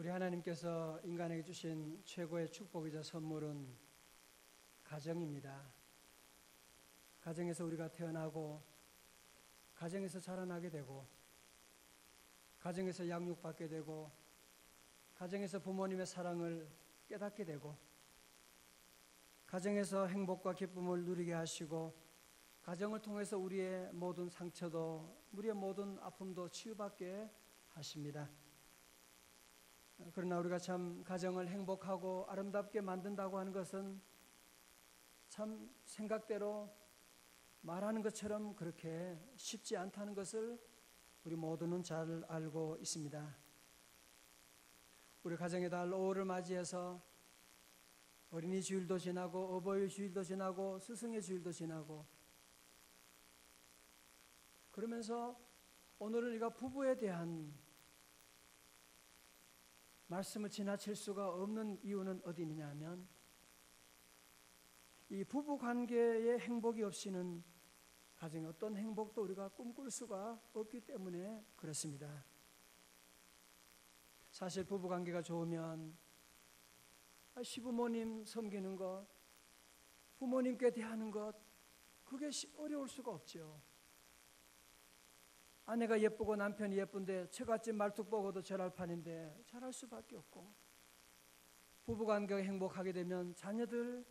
우리 하나님께서 인간에게 주신 최고의 축복이자 선물은 가정입니다. 가정에서 우리가 태어나고 가정에서 자라나게 되고 가정에서 양육받게 되고 가정에서 부모님의 사랑을 깨닫게 되고 가정에서 행복과 기쁨을 누리게 하시고 가정을 통해서 우리의 모든 상처도 우리의 모든 아픔도 치유받게 하십니다. 그러나 우리가 참 가정을 행복하고 아름답게 만든다고 하는 것은 참 생각대로 말하는 것처럼 그렇게 쉽지 않다는 것을 우리 모두는 잘 알고 있습니다. 우리 가정의 달 5월을 맞이해서 어린이 주일도 지나고 어버이 주일도 지나고 스승의 주일도 지나고 그러면서 오늘은 우리가 부부에 대한 말씀을 지나칠 수가 없는 이유는 어디 있느냐 하면 이 부부 관계의 행복이 없이는 가정의 어떤 행복도 우리가 꿈꿀 수가 없기 때문에 그렇습니다. 사실 부부 관계가 좋으면 시부모님 섬기는 것, 부모님께 대하는 것, 그게 어려울 수가 없죠. 아내가 예쁘고 남편이 예쁜데 처갓집 말뚝 보고도 절할 판인데 잘할 수밖에 없고, 부부관계가 행복하게 되면 자녀들,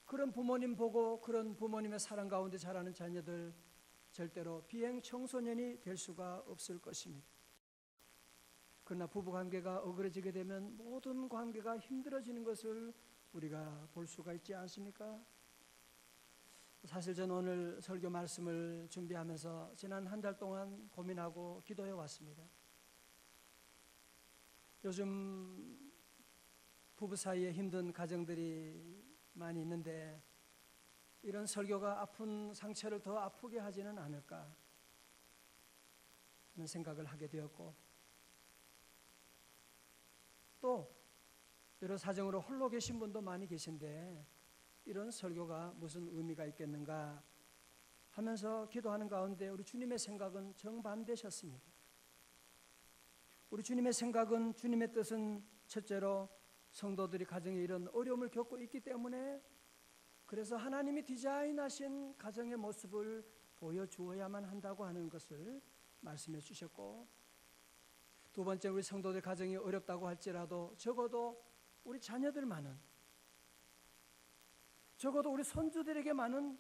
그런 부모님 보고 그런 부모님의 사랑 가운데 자라는 자녀들 절대로 비행 청소년이 될 수가 없을 것입니다. 그러나 부부관계가 어그러지게 되면 모든 관계가 힘들어지는 것을 우리가 볼 수가 있지 않습니까? 사실 저는 오늘 설교 말씀을 준비하면서 지난 한 달 동안 고민하고 기도해 왔습니다. 요즘 부부 사이에 힘든 가정들이 많이 있는데 이런 설교가 아픈 상처를 더 아프게 하지는 않을까 하는 생각을 하게 되었고, 또 여러 사정으로 홀로 계신 분도 많이 계신데 이런 설교가 무슨 의미가 있겠는가 하면서 기도하는 가운데 우리 주님의 생각은 정반대셨습니다. 우리 주님의 생각은, 주님의 뜻은 첫째로 성도들이 가정에 이런 어려움을 겪고 있기 때문에 그래서 하나님이 디자인하신 가정의 모습을 보여주어야만 한다고 하는 것을 말씀해 주셨고, 두 번째, 우리 성도들 가정이 어렵다고 할지라도 적어도 우리 자녀들만은, 적어도 우리 손주들에게만은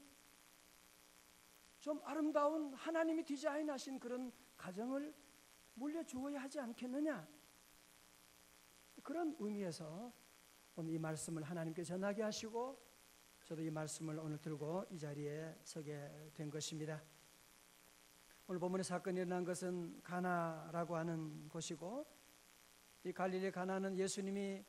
좀 아름다운 하나님이 디자인하신 그런 가정을 물려주어야 하지 않겠느냐, 그런 의미에서 오늘 이 말씀을 하나님께 전하게 하시고 저도 이 말씀을 오늘 들고 이 자리에 서게 된 것입니다. 오늘 본문의 사건이 일어난 것은 가나라고 하는 곳이고, 이 갈릴리 가나는 예수님이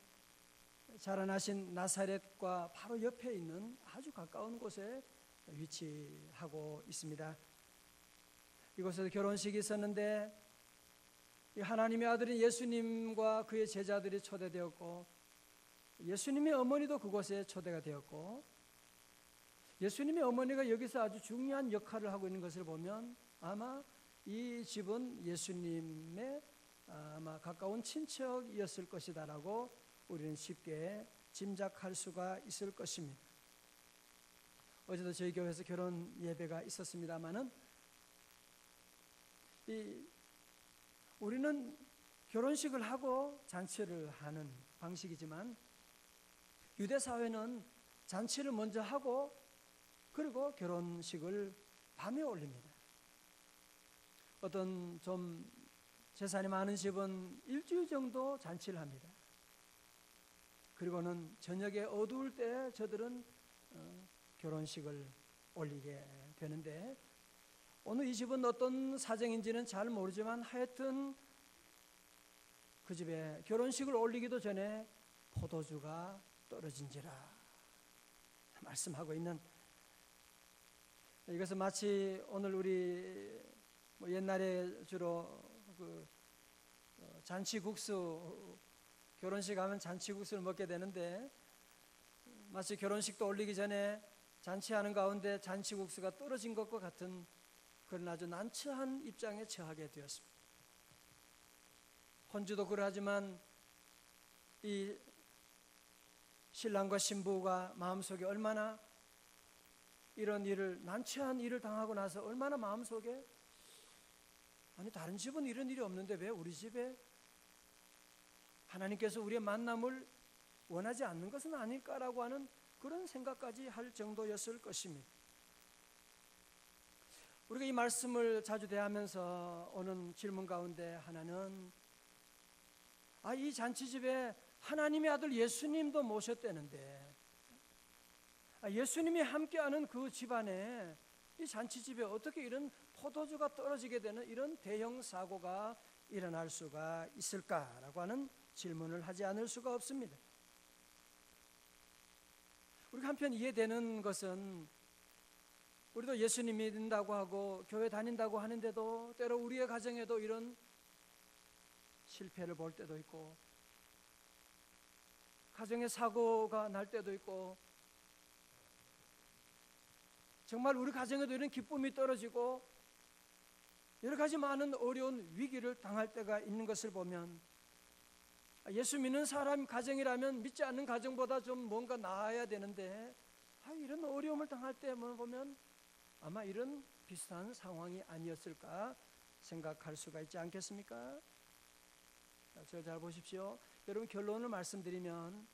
자라나신 나사렛과 바로 옆에 있는 아주 가까운 곳에 위치하고 있습니다. 이곳에서 결혼식이 있었는데 하나님의 아들인 예수님과 그의 제자들이 초대되었고, 예수님의 어머니도 그곳에 초대가 되었고, 예수님의 어머니가 여기서 아주 중요한 역할을 하고 있는 것을 보면 아마 이 집은 예수님의 아마 가까운 친척이었을 것이다라고 우리는 쉽게 짐작할 수가 있을 것입니다. 어제도 저희 교회에서 결혼 예배가 있었습니다마는 우리는 결혼식을 하고 잔치를 하는 방식이지만 유대 사회는 잔치를 먼저 하고 그리고 결혼식을 밤에 올립니다. 어떤 좀 재산이 많은 집은 일주일 정도 잔치를 합니다. 그리고는 저녁에 어두울 때 저들은 결혼식을 올리게 되는데, 오늘 이 집은 어떤 사정인지는 잘 모르지만 하여튼 그 집에 결혼식을 올리기도 전에 포도주가 떨어진지라 말씀하고 있는, 이것은 마치 오늘 우리 옛날에 주로 잔치국수, 결혼식 하면 잔치국수를 먹게 되는데 마치 결혼식도 올리기 전에 잔치하는 가운데 잔치국수가 떨어진 것과 같은 그런 아주 난처한 입장에 처하게 되었습니다. 혼주도 그러하지만 이 신랑과 신부가 마음속에 얼마나 이런 일을, 난처한 일을 당하고 나서 얼마나 마음속에, 아니 다른 집은 이런 일이 없는데 왜 우리 집에 하나님께서 우리의 만남을 원하지 않는 것은 아닐까라고 하는 그런 생각까지 할 정도였을 것입니다. 우리가 이 말씀을 자주 대하면서 오는 질문 가운데 하나는, 이 잔치집에 하나님의 아들 예수님도 모셨다는데, 예수님이 함께하는 그 집안에, 이 잔치집에 어떻게 이런 포도주가 떨어지게 되는 이런 대형 사고가 일어날 수가 있을까라고 하는 질문을 하지 않을 수가 없습니다. 우리가 한편 이해되는 것은, 우리도 예수님 믿는다고 하고 교회 다닌다고 하는데도 때로 우리의 가정에도 이런 실패를 볼 때도 있고, 가정에 사고가 날 때도 있고, 정말 우리 가정에도 이런 기쁨이 떨어지고 여러 가지 많은 어려운 위기를 당할 때가 있는 것을 보면, 예수 믿는 사람 가정이라면 믿지 않는 가정보다 좀 뭔가 나아야 되는데, 이런 어려움을 당할 때 보면 아마 이런 비슷한 상황이 아니었을까 생각할 수가 있지 않겠습니까? 저를 잘 보십시오. 여러분, 결론을 말씀드리면,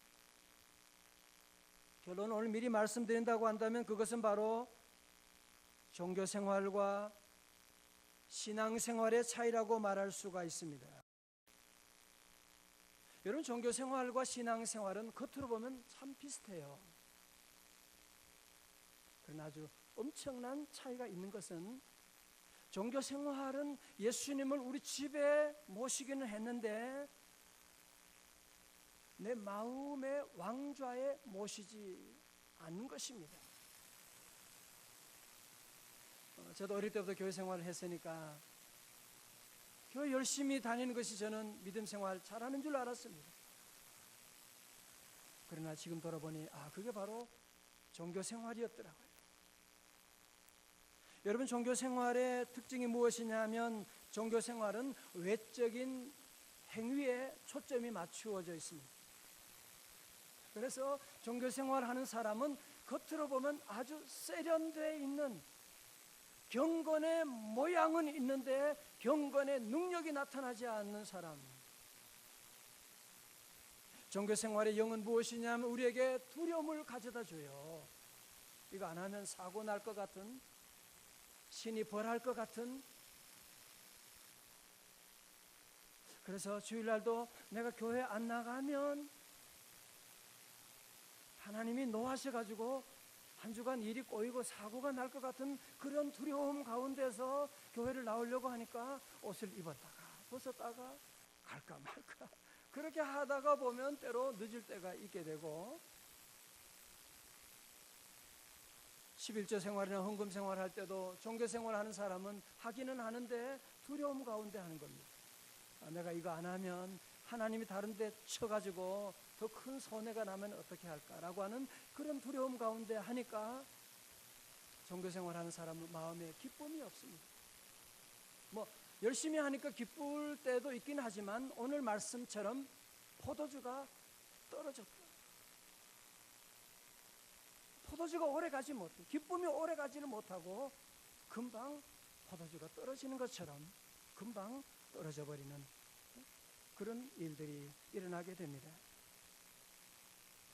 결론을 오늘 미리 말씀드린다고 한다면 그것은 바로 종교생활과 신앙생활의 차이라고 말할 수가 있습니다. 여러분, 종교생활과 신앙생활은 겉으로 보면 참 비슷해요. 그러나 아주 엄청난 차이가 있는 것은, 종교생활은 예수님을 우리 집에 모시기는 했는데 내 마음의 왕좌에 모시지 않는 것입니다. 저도 어릴 때부터 교회 생활을 했으니까 교회 열심히 다니는 것이 저는 믿음 생활 잘하는 줄 알았습니다. 그러나 지금 돌아보니 그게 바로 종교 생활이었더라고요. 여러분, 종교 생활의 특징이 무엇이냐면, 종교 생활은 외적인 행위에 초점이 맞추어져 있습니다. 그래서 종교 생활하는 사람은 겉으로 보면 아주 세련되어 있는, 경건의 모양은 있는데 경건의 능력이 나타나지 않는 사람. 종교 생활의 영은 무엇이냐면 우리에게 두려움을 가져다 줘요. 이거 안 하면 사고 날 것 같은, 신이 벌할 것 같은. 그래서 주일날도 내가 교회 안 나가면 하나님이 노하셔가지고 한 주간 일이 꼬이고 사고가 날 것 같은 그런 두려움 가운데서 교회를 나오려고 하니까 옷을 입었다가 벗었다가 갈까 말까 그렇게 하다가 보면 때로 늦을 때가 있게 되고, 11조 생활이나 헌금 생활할 때도 종교 생활하는 사람은 하기는 하는데 두려움 가운데 하는 겁니다. 내가 이거 안 하면 하나님이 다른 데 쳐가지고 더 큰 손해가 나면 어떻게 할까라고 하는 그런 두려움 가운데 하니까 종교 생활하는 사람은 마음에 기쁨이 없습니다. 열심히 하니까 기쁠 때도 있긴 하지만 오늘 말씀처럼 포도주가 떨어졌다. 포도주가 오래 가지 못해, 기쁨이 오래 가지를 못하고 금방 포도주가 떨어지는 것처럼 금방 떨어져 버리는 그런 일들이 일어나게 됩니다.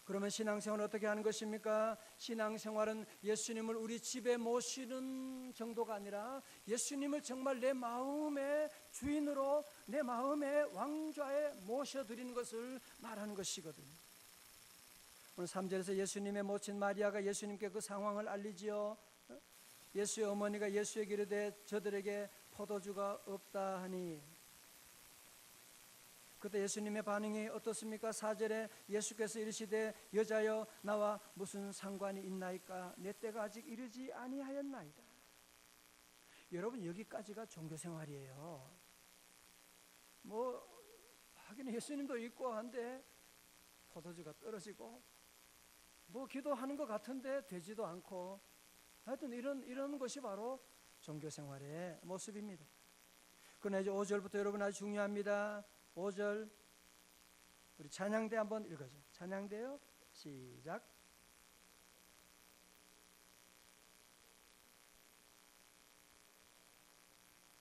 그러면 신앙생활은 어떻게 하는 것입니까? 신앙생활은 예수님을 우리 집에 모시는 정도가 아니라 예수님을 정말 내 마음의 주인으로, 내 마음의 왕좌에 모셔드리는 것을 말하는 것이거든요. 오늘 3절에서 예수님의 모친 마리아가 예수님께 그 상황을 알리지요. 예수의 어머니가 예수에게 이르되 저들에게 포도주가 없다 하니, 그때 예수님의 반응이 어떻습니까? 4절에 예수께서 이르시되 여자여 나와 무슨 상관이 있나이까? 내 때가 아직 이르지 아니하였나이다. 여러분, 여기까지가 종교생활이에요. 하긴 예수님도 있고 한데 포도주가 떨어지고 기도하는 것 같은데 되지도 않고, 하여튼 이런 것이 바로 종교생활의 모습입니다. 그러나 이제 5절부터 여러분 아주 중요합니다. 5절, 우리 찬양대 한번 읽어줘. 찬양대요. 시작.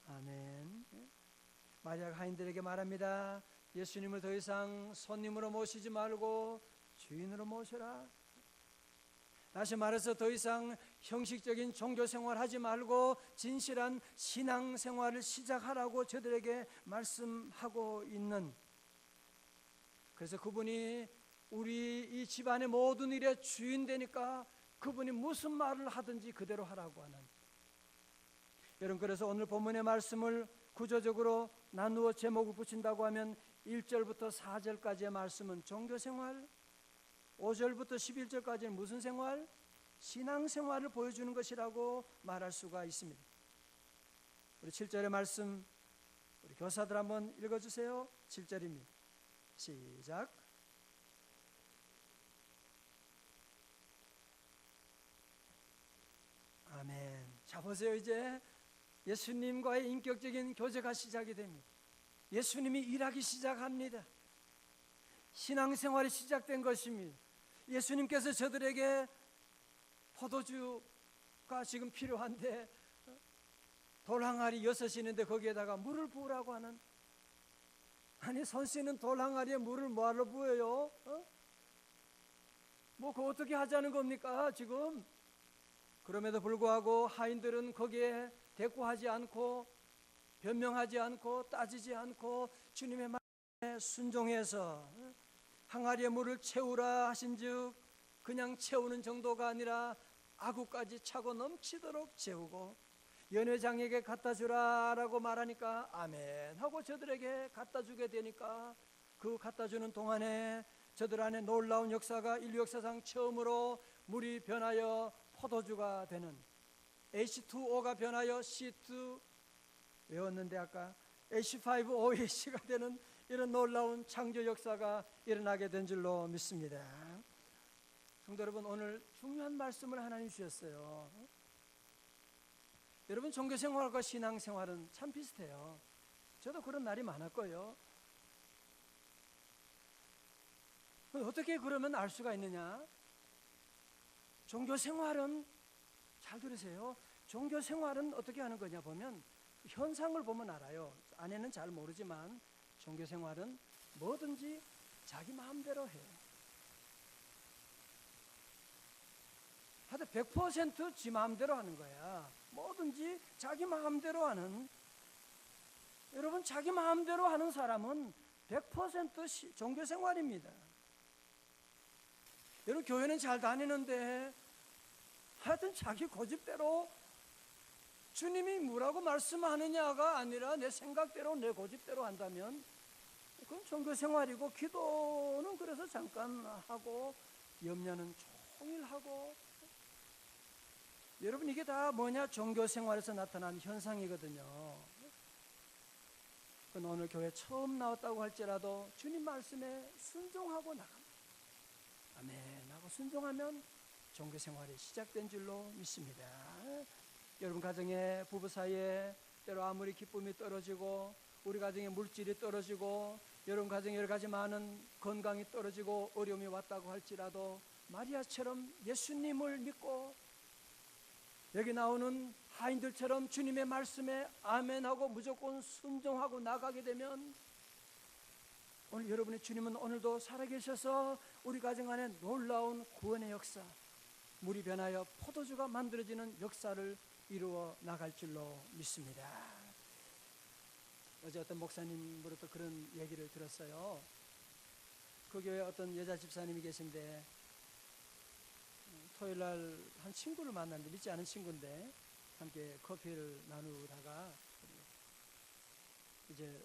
아멘. 마리아가 하인들에게 말합니다. 예수님을 더 이상 손님으로 모시지 말고 주인으로 모셔라. 다시 말해서 더 이상 형식적인 종교 생활하지 말고 진실한 신앙 생활을 시작하라고 저들에게 말씀하고 있는, 그래서 그분이 우리 이 집안의 모든 일의 주인 되니까 그분이 무슨 말을 하든지 그대로 하라고 하는. 여러분, 그래서 오늘 본문의 말씀을 구조적으로 나누어 제목을 붙인다고 하면 1절부터 4절까지의 말씀은 종교생활, 5절부터 11절까지는 무슨 생활? 신앙생활을 보여주는 것이라고 말할 수가 있습니다. 우리 7절의 말씀 우리 교사들 한번 읽어주세요. 7절입니다. 시작. 아멘. 자, 보세요. 이제 예수님과의 인격적인 교제가 시작이 됩니다. 예수님이 일하기 시작합니다. 신앙생활이 시작된 것입니다. 예수님께서 저들에게 포도주가 지금 필요한데 돌 항아리 6이 있는데 거기에다가 물을 부으라고 하는, 아니 손 씻는 돌 항아리에 물을 뭐하러 부어요? 뭐 그거 어떻게 하자는 겁니까 지금? 그럼에도 불구하고 하인들은 거기에 대꾸하지 않고 변명하지 않고 따지지 않고 주님의 말에 순종해서 항아리에 물을 채우라 하신즉 그냥 채우는 정도가 아니라 아구까지 차고 넘치도록 채우고 연회장에게 갖다 주라라고 말하니까 아멘 하고 저들에게 갖다 주게 되니까 그 갖다 주는 동안에 저들 안에 놀라운 역사가 인류 역사상 처음으로 물이 변하여 포도주가 되는, H2O가 변하여 C2 외웠는데 아까 H5OH가 되는 이런 놀라운 창조 역사가 일어나게 된 줄로 믿습니다. 성도 여러분, 오늘 중요한 말씀을 하나님 주셨어요. 여러분, 종교생활과 신앙생활은 참 비슷해요. 저도 그런 날이 많았고요. 어떻게 그러면 알 수가 있느냐? 종교생활은, 잘 들으세요. 종교생활은 어떻게 하는 거냐 보면 현상을 보면 알아요. 안에는 잘 모르지만 종교생활은 뭐든지 자기 마음대로 해. 하여튼 100% 지 마음대로 하는 거야. 뭐든지 자기 마음대로 하는. 여러분, 자기 마음대로 하는 사람은 100% 종교생활입니다. 여러분, 교회는 잘 다니는데 하여튼 자기 고집대로 주님이 뭐라고 말씀하느냐가 아니라 내 생각대로 내 고집대로 한다면 그건 종교생활이고, 기도는 그래서 잠깐 하고 염려는 종일 하고. 여러분, 이게 다 뭐냐? 종교생활에서 나타난 현상이거든요. 그건 오늘 교회 처음 나왔다고 할지라도 주님 말씀에 순종하고 나갑니다. 아멘 하고 순종하면 종교생활이 시작된 줄로 믿습니다. 여러분 가정에, 부부 사이에 때로 아무리 기쁨이 떨어지고 우리 가정에 물질이 떨어지고 여러분 가정에 여러 가지 많은 건강이 떨어지고 어려움이 왔다고 할지라도 마리아처럼 예수님을 믿고 여기 나오는 하인들처럼 주님의 말씀에 아멘하고 무조건 순종하고 나가게 되면 오늘 여러분의 주님은 오늘도 살아계셔서 우리 가정 안에 놀라운 구원의 역사, 물이 변하여 포도주가 만들어지는 역사를 이루어 나갈 줄로 믿습니다. 어제 어떤 목사님으로부터 그런 얘기를 들었어요. 그 교회에 어떤 여자 집사님이 계신데 토요일날 한 친구를 만났는데, 믿지 않은 친구인데 함께 커피를 나누다가 이제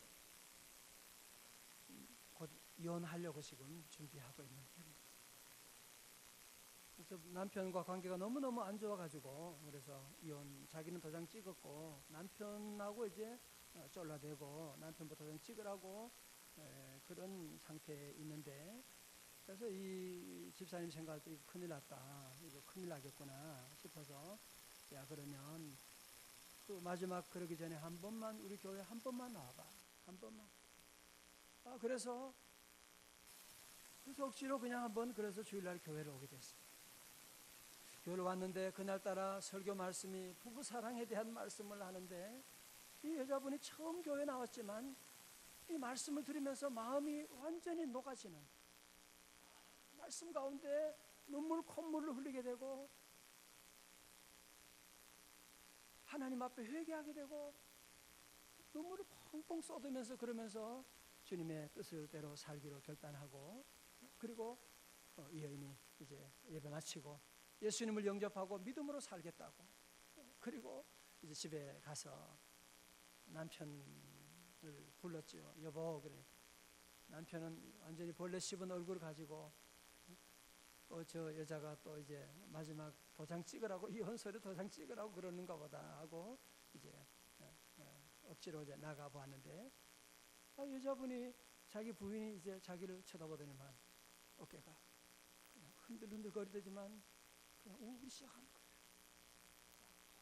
곧 이혼하려고 지금 준비하고 있는 편입니다. 그래서 남편과 관계가 너무너무 안 좋아가지고 그래서 이혼, 자기는 도장 찍었고 남편하고 이제 쫄라대고 남편부터 도장 찍으라고 그런 상태에 있는데, 그래서 이 집사님 생각할 때 이거 큰일 났다, 이거 큰일 나겠구나 싶어서 야 그러면 그 마지막 그러기 전에 한 번만 우리 교회 한 번만 나와봐, 한 번만. 그래서 그래서 억지로 그냥 한번 그래서 주일날 교회를 오게 됐어요. 교회를 왔는데 그날따라 설교 말씀이 부부 사랑에 대한 말씀을 하는데 이 여자분이 처음 교회 나왔지만 이 말씀을 들으면서 마음이 완전히 녹아지는, 말씀 가운데 눈물 콧물을 흘리게 되고 하나님 앞에 회개하게 되고 눈물을 펑펑 쏟으면서 그러면서 주님의 뜻대로 살기로 결단하고, 그리고 이 여인이 이제 예배 마치고 예수님을 영접하고 믿음으로 살겠다고, 그리고 이제 집에 가서 남편을 불렀죠. 여보, 그래. 남편은 완전히 벌레 씹은 얼굴을 가지고 저 여자가 또 이제 마지막 도장 찍으라고, 이혼서류 도장 찍으라고 그러는가 보다 하고 이제 억지로 이제 나가 보았는데, 여자분이, 자기 부인이 이제 자기를 쳐다보더니만 어깨가 그냥 흔들흔들거리더지만 그냥 울기 시작하는 거예요.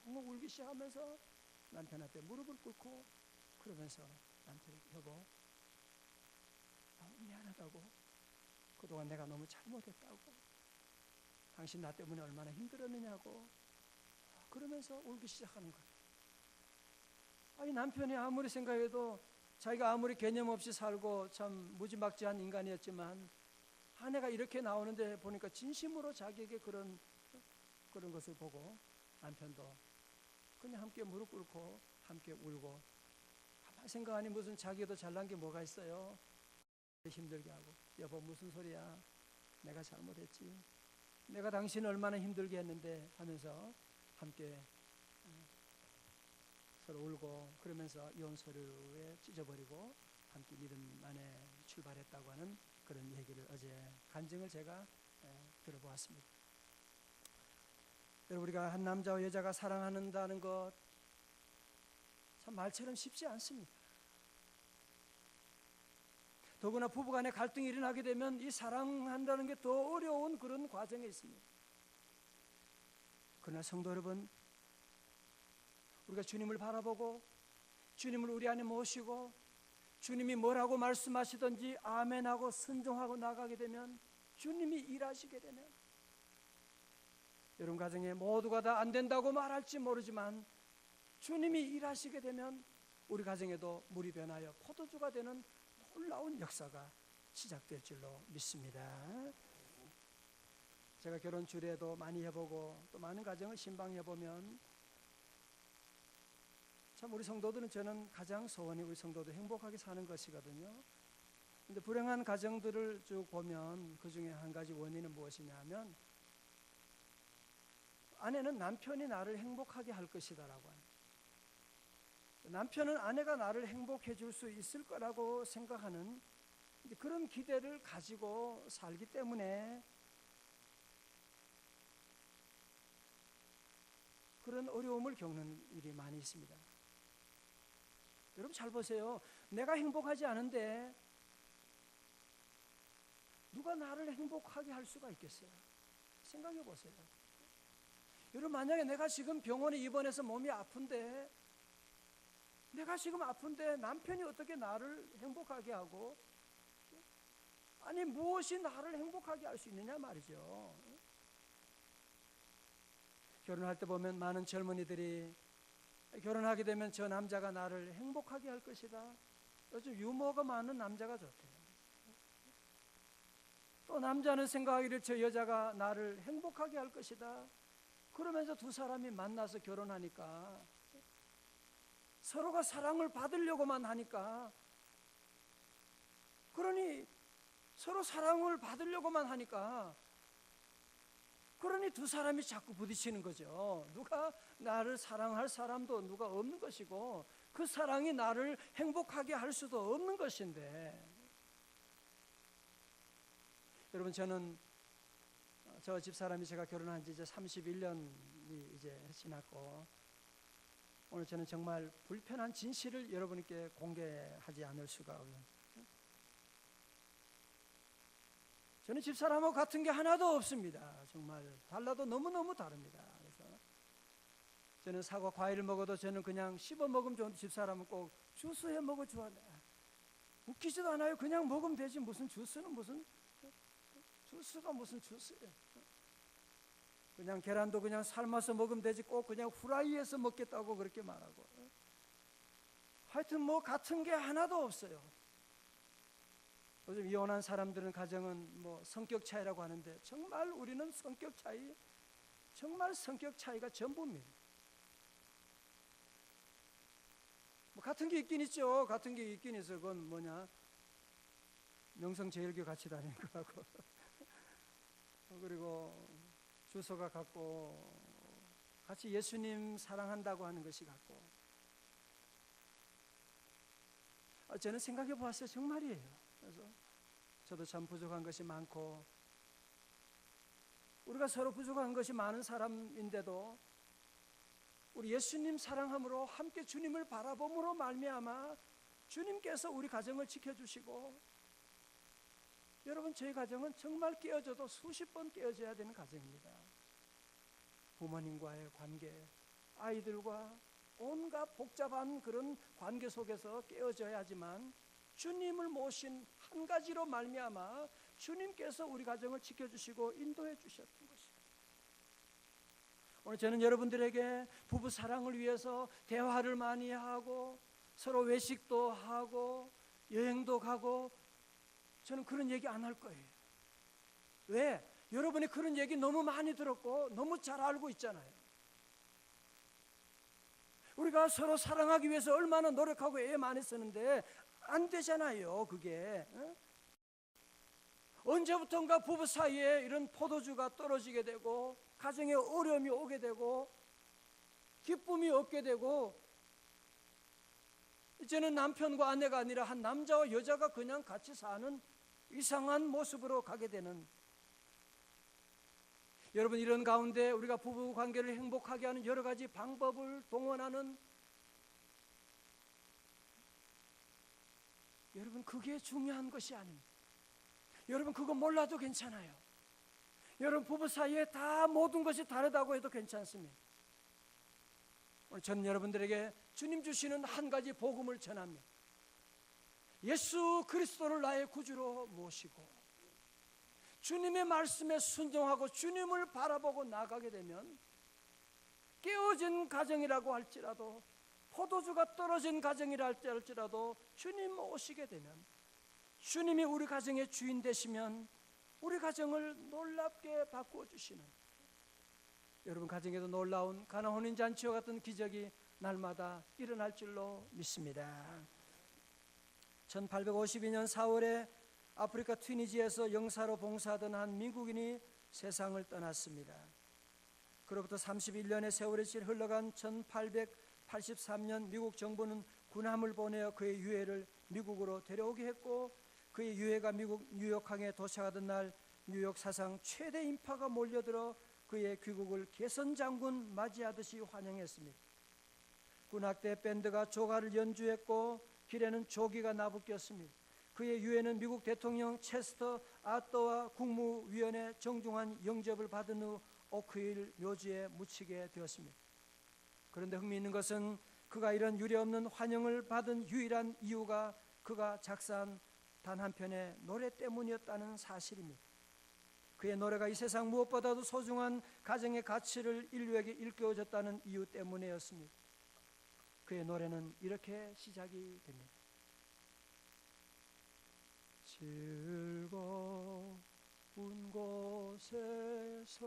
엉엉 울기 시작하면서 남편한테 무릎을 꿇고 그러면서 남편이, 여보, 너무 미안하다고, 그동안 내가 너무 잘못했다고, 당신 나 때문에 얼마나 힘들었느냐고 그러면서 울기 시작하는 거예요. 아니, 남편이 아무리 생각해도 자기가 아무리 개념 없이 살고 참 무지막지한 인간이었지만 아내가 이렇게 나오는데 보니까 진심으로 자기에게 그런 것을 보고 남편도 그냥 함께 무릎 꿇고 함께 울고, 가만히 생각하니 무슨 자기도 잘난 게 뭐가 있어요. 힘들게 하고, 여보 무슨 소리야, 내가 잘못했지, 내가 당신을 얼마나 힘들게 했는데 하면서 함께 서로 울고, 그러면서 이혼 서류에 찢어버리고 함께 믿음 안에 출발했다고 하는 그런 얘기를 어제 간증을 제가 들어보았습니다. 여러분, 우리가 한 남자와 여자가 사랑한다는 것 참 말처럼 쉽지 않습니다. 더구나 부부간에 갈등이 일어나게 되면 이 사랑한다는 게 더 어려운 그런 과정에 있습니다. 그러나 성도 여러분, 우리가 주님을 바라보고 주님을 우리 안에 모시고 주님이 뭐라고 말씀하시든지 아멘하고 순종하고 나가게 되면, 주님이 일하시게 되면, 여러분 가정에 모두가 다 안 된다고 말할지 모르지만 주님이 일하시게 되면 우리 가정에도 물이 변하여 포도주가 되는 놀라운 역사가 시작될 줄로 믿습니다. 제가 결혼 주례도 많이 해보고 또 많은 가정을 신방해보면 참 우리 성도들은, 저는 가장 소원이 우리 성도들 행복하게 사는 것이거든요. 근데 불행한 가정들을 쭉 보면 그 중에 한 가지 원인은 무엇이냐 하면, 아내는 남편이 나를 행복하게 할 것이다라고 합니다. 남편은 아내가 나를 행복해 줄 수 있을 거라고 생각하는 그런 기대를 가지고 살기 때문에 그런 어려움을 겪는 일이 많이 있습니다. 여러분 잘 보세요. 내가 행복하지 않은데 누가 나를 행복하게 할 수가 있겠어요? 생각해 보세요. 여러분, 만약에 내가 지금 병원에 입원해서 몸이 아픈데, 내가 지금 아픈데 남편이 어떻게 나를 행복하게 하고, 아니 무엇이 나를 행복하게 할 수 있느냐 말이죠. 결혼할 때 보면 많은 젊은이들이 결혼하게 되면 저 남자가 나를 행복하게 할 것이다, 요즘 유머가 많은 남자가 좋대요. 또 남자는 생각하기를 저 여자가 나를 행복하게 할 것이다. 그러면서 두 사람이 만나서 결혼하니까 서로가 사랑을 받으려고만 하니까, 그러니 서로 사랑을 받으려고만 하니까, 그러니 두 사람이 자꾸 부딪히는 거죠. 누가 나를 사랑할 사람도 누가 없는 것이고, 그 사랑이 나를 행복하게 할 수도 없는 것인데, 여러분 저는 저 집사람이 제가 결혼한 지 이제 31년이 이제 지났고, 오늘 저는 정말 불편한 진실을 여러분께 공개하지 않을 수가 없는, 저는 집사람하고 같은 게 하나도 없습니다. 정말 달라도 너무너무 다릅니다. 그래서 저는 사과 과일을 먹어도 저는 그냥 씹어 먹으면 좋은데, 집사람은 꼭 주스해 먹어 주는데 웃기지도 않아요. 그냥 먹으면 되지 무슨 주스는 무슨. 주스가 무슨 주스예요? 그냥 계란도 그냥 삶아서 먹으면 되지 꼭 그냥 후라이해서 먹겠다고 그렇게 말하고, 하여튼 뭐 같은 게 하나도 없어요. 요즘 이혼한 사람들은 가정은 뭐 성격 차이라고 하는데 정말 우리는 성격 차이, 정말 성격 차이가 전부입니다. 뭐 같은 게 있긴 있죠. 같은 게 있긴 있어. 그건 뭐냐, 명성제일교 같이 다니는 거하고 그리고 주소가 같고 같이 예수님 사랑한다고 하는 것이 같고. 저는 생각해 보았어요. 정말이에요. 그래서 저도 참 부족한 것이 많고, 우리가 서로 부족한 것이 많은 사람인데도 우리 예수님 사랑함으로 함께 주님을 바라봄으로 말미암아 주님께서 우리 가정을 지켜주시고, 여러분 저희 가정은 정말 깨어져도 수십 번 깨어져야 되는 가정입니다. 부모님과의 관계, 아이들과 온갖 복잡한 그런 관계 속에서 깨어져야 하지만 주님을 모신 한 가지로 말미암아 주님께서 우리 가정을 지켜주시고 인도해 주셨던 것입니다. 오늘 저는 여러분들에게 부부 사랑을 위해서 대화를 많이 하고 서로 외식도 하고 여행도 가고, 저는 그런 얘기 안 할 거예요. 왜? 여러분이 그런 얘기 너무 많이 들었고 너무 잘 알고 있잖아요. 우리가 서로 사랑하기 위해서 얼마나 노력하고 애 많이 쓰는데 안 되잖아요. 그게 언제부턴가 부부 사이에 이런 포도주가 떨어지게 되고 가정에 어려움이 오게 되고 기쁨이 없게 되고, 이제는 남편과 아내가 아니라 한 남자와 여자가 그냥 같이 사는 이상한 모습으로 가게 되는, 여러분 이런 가운데 우리가 부부 관계를 행복하게 하는 여러 가지 방법을 동원하는, 여러분 그게 중요한 것이 아닙니다. 여러분 그거 몰라도 괜찮아요. 여러분 부부 사이에 다 모든 것이 다르다고 해도 괜찮습니다. 오늘 저는 여러분들에게 주님 주시는 한 가지 복음을 전합니다. 예수 그리스도를 나의 구주로 모시고 주님의 말씀에 순종하고 주님을 바라보고 나가게 되면, 깨어진 가정이라고 할지라도 포도주가 떨어진 가정이라 할지라도 주님 오시게 되면, 주님이 우리 가정의 주인 되시면 우리 가정을 놀랍게 바꾸어 주시는, 여러분 가정에도 놀라운 가나 혼인잔치와 같은 기적이 날마다 일어날 줄로 믿습니다. 1852년 4월에 아프리카 튀니지에서 영사로 봉사하던 한 미국인이 세상을 떠났습니다. 그로부터 31년의 세월이 흘러간 1883년 미국 정부는 군함을 보내어 그의 유해를 미국으로 데려오게 했고, 그의 유해가 미국 뉴욕항에 도착하던 날 뉴욕 사상 최대 인파가 몰려들어 그의 귀국을 개선장군 맞이하듯이 환영했습니다. 군악대 밴드가 조가를 연주했고 길에는 조기가 나부꼈습니다. 그의 유해는 미국 대통령 체스터 아떠와 국무위원회 정중한 영접을 받은 후 오크힐 묘지에 묻히게 되었습니다. 그런데 흥미있는 것은 그가 이런 유례없는 환영을 받은 유일한 이유가 그가 작사한 단 한 편의 노래 때문이었다는 사실입니다. 그의 노래가 이 세상 무엇보다도 소중한 가정의 가치를 인류에게 일깨워줬다는 이유 때문이었습니다. 그의 노래는 이렇게 시작이 됩니다. 즐거운 곳에서는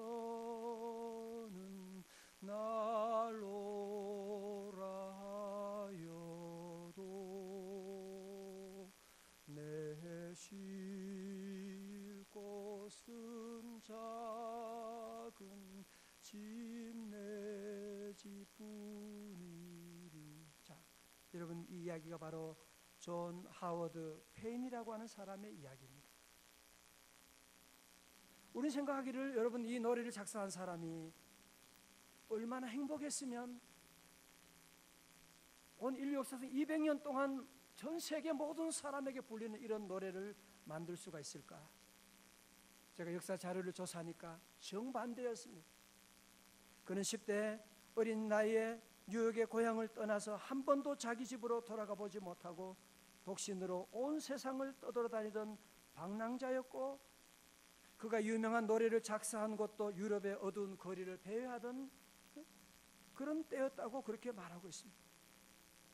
날 오라 하여도 내 쉴 곳은 작은 집 내 집뿐이리. 자, 여러분 이 이야기가 바로 존 하워드 페인이라고 하는 사람의 이야기입니다. 우리 생각하기를 여러분 이 노래를 작사한 사람이 얼마나 행복했으면 온 인류 역사상 200년 동안 전 세계 모든 사람에게 불리는 이런 노래를 만들 수가 있을까? 제가 역사 자료를 조사하니까 정반대였습니다. 그는 10대 어린 나이에 뉴욕의 고향을 떠나서 한 번도 자기 집으로 돌아가 보지 못하고 독신으로 온 세상을 떠돌아다니던 방랑자였고, 그가 유명한 노래를 작사한 곳도 유럽의 어두운 거리를 배회하던 그런 때였다고 그렇게 말하고 있습니다.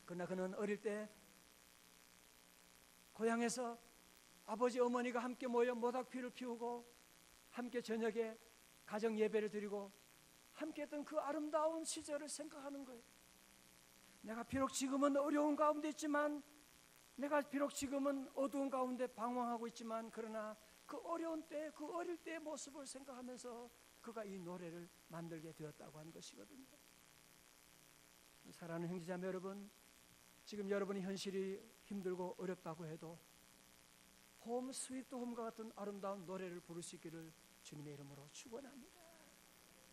그러나 그는 어릴 때 고향에서 아버지 어머니가 함께 모여 모닥피를 피우고 함께 저녁에 가정 예배를 드리고 함께 했던 그 아름다운 시절을 생각하는 거예요. 내가 비록 지금은 어려운 가운데 있지만, 내가 비록 지금은 어두운 가운데 방황하고 있지만, 그러나 그 어려운 때, 그 어릴 때의 모습을 생각하면서 그가 이 노래를 만들게 되었다고 하는 것이거든요. 사랑하는 형제자매 여러분, 지금 여러분의 현실이 힘들고 어렵다고 해도 홈 스위트 홈과 같은 아름다운 노래를 부를 수 있기를 주님의 이름으로 축원합니다.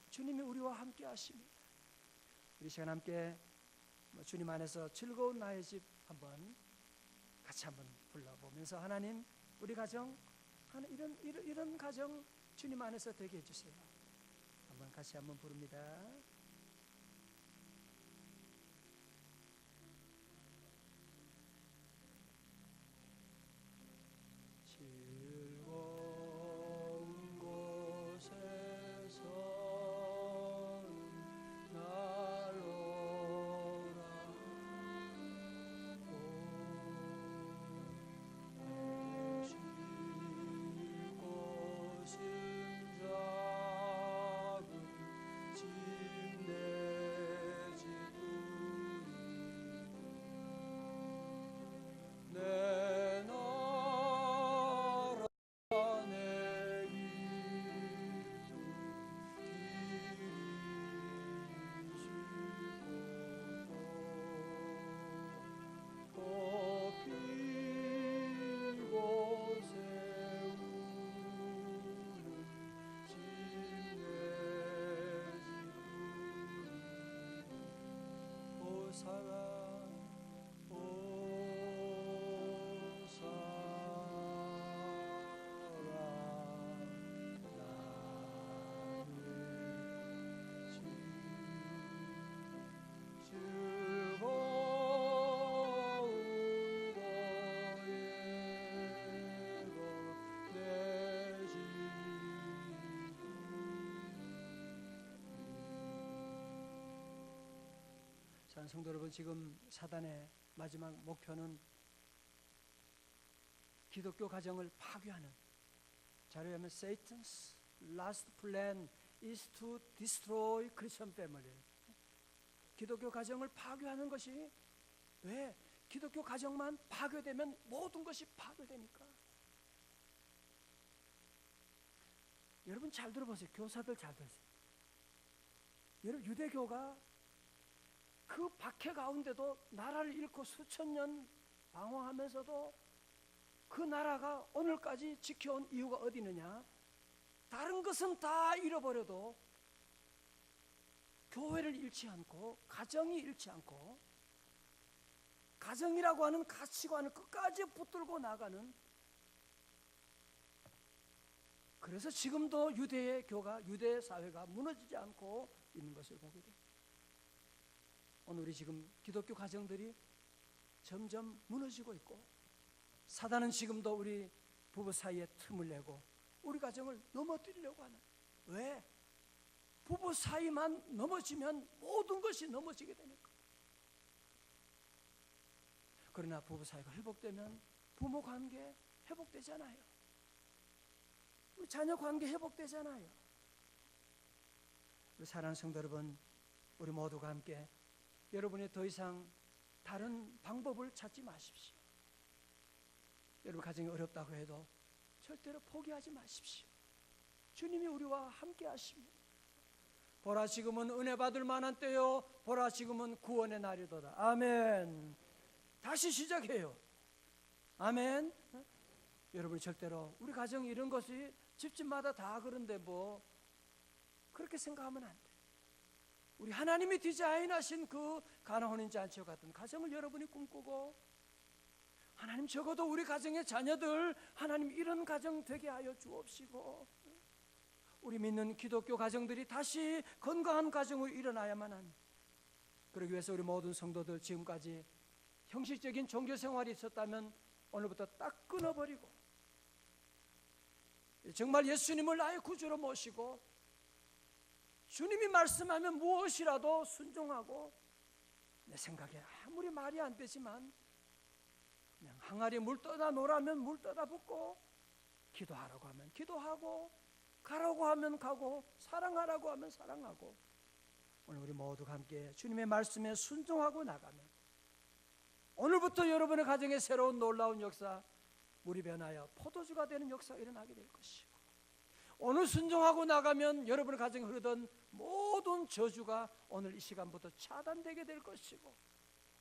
주님이 우리와 함께 하십니다. 우리 시간 함께 주님 안에서 즐거운 나의 집 한번 같이 한번 불러보면서, 하나님 우리 가정 이런 가정 주님 안에서 되게 해주세요. 한번 같이 한번 부릅니다. 즐거운 곳에서 날 오라고 내쉴 곳은 작은 집 내 집은 내 나라 내 이름 기리시고 꽃필 곳에 우는 집 내 집은 호사가 사랑하는 성도 여러분, 지금 사단의 마지막 목표는 기독교 가정을 파괴하는, 자료에 하면 Satan's last plan is to destroy Christian family. 기독교 가정을 파괴하는 것이, 왜? 기독교 가정만 파괴되면 모든 것이 파괴되니까. 여러분 잘 들어보세요. 교사들 잘 들으세요. 여러분, 유대교가 그 박해 가운데도 나라를 잃고 수천 년 방황하면서도 그 나라가 오늘까지 지켜온 이유가 어디 있느냐? 다른 것은 다 잃어버려도 교회를 잃지 않고, 가정이 잃지 않고, 가정이라고 하는 가치관을 끝까지 붙들고 나가는, 그래서 지금도 유대의 교가, 유대 사회가 무너지지 않고 있는 것을 보게 됩니다. 오늘 우리 지금 기독교 가정들이 점점 무너지고 있고, 사단은 지금도 우리 부부 사이에 틈을 내고 우리 가정을 넘어뜨리려고 하는, 왜? 부부 사이만 넘어지면 모든 것이 넘어지게 되니까. 그러나 부부 사이가 회복되면 부모 관계 회복되잖아요. 우리 자녀 관계 회복되잖아요. 우리 사랑하는 성도 여러분, 우리 모두가 함께 여러분이 더 이상 다른 방법을 찾지 마십시오. 여러분 가정이 어렵다고 해도 절대로 포기하지 마십시오. 주님이 우리와 함께 하십니다. 보라 지금은 은혜 받을 만한 때요, 보라 지금은 구원의 날이도다. 아멘. 다시 시작해요. 아멘. 여러분 절대로 우리 가정이 이런 것이 집집마다 다 그런데 뭐 그렇게 생각하면 안 돼. 우리 하나님이 디자인하신 그 가나 혼인잔치와 같은 가정을 여러분이 꿈꾸고, 하나님 적어도 우리 가정의 자녀들 하나님 이런 가정 되게 하여 주옵시고, 우리 믿는 기독교 가정들이 다시 건강한 가정으로 일어나야만 하는, 그러기 위해서 우리 모든 성도들 지금까지 형식적인 종교 생활이 있었다면 오늘부터 딱 끊어버리고, 정말 예수님을 나의 구주로 모시고 주님이 말씀하면 무엇이라도 순종하고, 내 생각에 아무리 말이 안 되지만 그냥 항아리에 물 떠다 놓으라면 물 떠다 붓고, 기도하라고 하면 기도하고, 가라고 하면 가고, 사랑하라고 하면 사랑하고, 오늘 우리 모두가 함께 주님의 말씀에 순종하고 나가면 오늘부터 여러분의 가정에 새로운 놀라운 역사, 물이 변하여 포도주가 되는 역사가 일어나게 될 것이고, 오늘 순종하고 나가면 여러분의 가정에 흐르던 모든 저주가 오늘 이 시간부터 차단되게 될 것이고,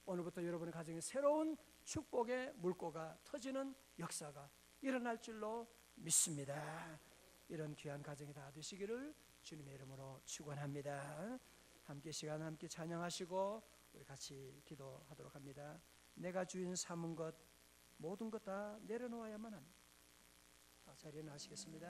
오늘부터 여러분의 가정에 새로운 축복의 물꼬가 터지는 역사가 일어날 줄로 믿습니다. 이런 귀한 가정이 다 되시기를 주님의 이름으로 축원합니다. 함께 시간 함께 찬양하시고 우리 같이 기도하도록 합니다. 내가 주인 삼은 것 모든 것 다 내려놓아야만 합니다. 자리에 나시겠습니다.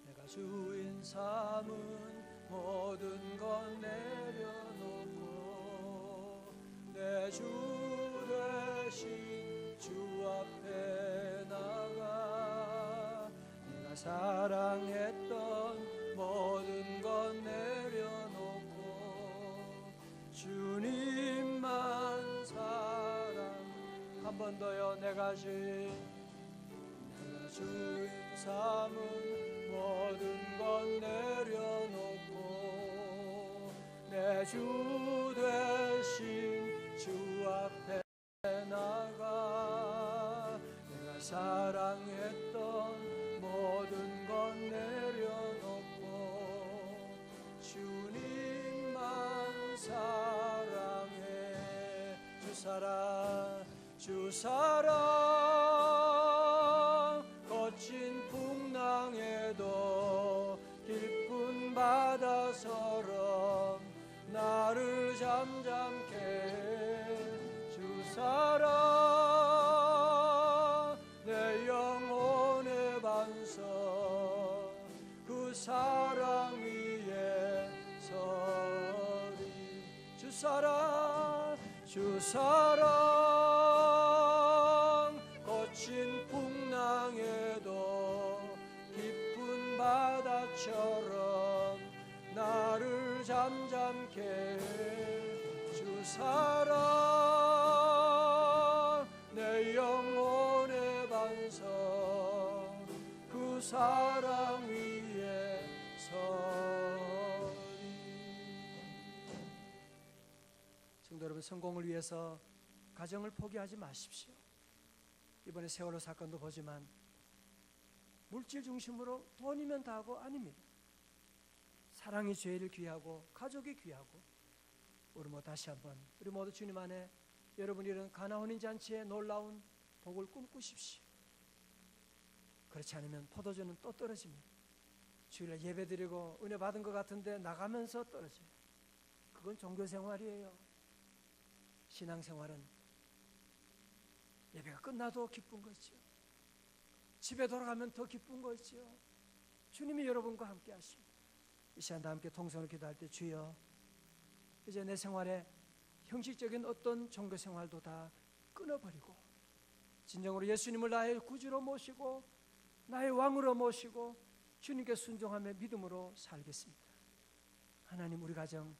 내가 주인 삼은 모든 것 내려놓고 내 주 되신 주 앞에 나가, 내가 사랑했던 모든 것 내려놓고 주님만 사랑. 한 번 더요. 내가 주인 삼은 모든 것 내려놓고 내 주 되신 주 앞에 나가, 내가 사랑했던 모든 것 내려놓고 주님만 사랑해. 주 사랑 거친 풍랑에도 깊은 바다처럼 나를 잠잠케 해. 주 사랑 내 영혼의 반석, 그 사랑 위에 서리. 주 사랑 거친 풍랑에도 깊은 바다처럼 나를 잠잠케 해. 주 사랑 내 영혼의 반석, 그 사랑 위에 서리. 성도 여러분, 성공을 위해서 가정을 포기하지 마십시오. 이번에 세월호 사건도 보지만 물질 중심으로 돈이면 다고 아닙니다. 사랑이 제일 귀하고 가족이 귀하고, 우리 모두 다시 한번 우리 모두 주님 안에 여러분이 이런 가나혼인 잔치의 놀라운 복을 꿈꾸십시오. 그렇지 않으면 포도주는 또 떨어집니다. 주일날 예배드리고 은혜 받은 것 같은데 나가면서 떨어져요. 그건 종교생활이에요. 신앙생활은 예배가 끝나도 기쁜 거죠. 집에 돌아가면 더 기쁜 거죠. 주님이 여러분과 함께 하십니다. 이 시간 다 함께 통성으로 기도할 때, 주여 이제 내 생활에 형식적인 어떤 종교생활도 다 끊어버리고 진정으로 예수님을 나의 구주로 모시고 나의 왕으로 모시고 주님께 순종하며 믿음으로 살겠습니다. 하나님, 우리 가정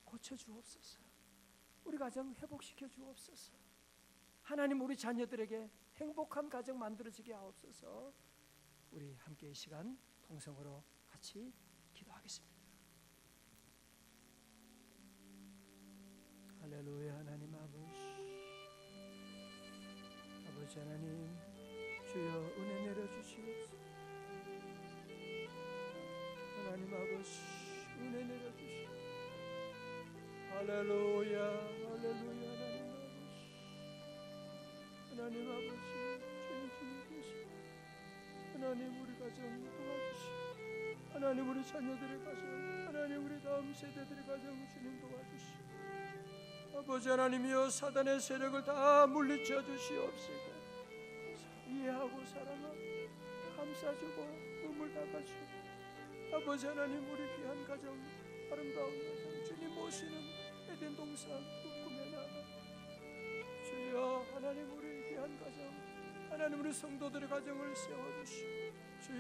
고쳐주옵소서. 우리 가정 회복시켜 주옵소서. 하나님, 우리 자녀들에게 행복한 가정 만들어지게 하옵소서. 우리 함께 이 시간 통성으로 같이 기도하겠습니다. 할렐루야. 하나님 아버지 하나님, 주여 은혜 내려주시옵소서. 하나님 아버지, 은혜 내려주시옵소서. 할렐루야. 할렐루야. 하나님 아버지, 주님 계시고 하나님 우리 가정 도와주시고, 하나님 우리 자녀들의 가정, 하나님 우리 다음 세대들의 가정 주님 도와주시고, 아버지 하나님이여, 사단의 세력을 다 물리쳐 주시옵시고, 이해하고 사랑하고 감싸주고 몸을 닦아주고, 아버지 하나님 우리 귀한 가정, 아름다운 가정 주님 모시는 에덴 동산 꿈꾸며 나가 주여. 하나님 하나님 우리 귀한 가정, 하나님 우리 성도들의 가정을 세워주시오. 주여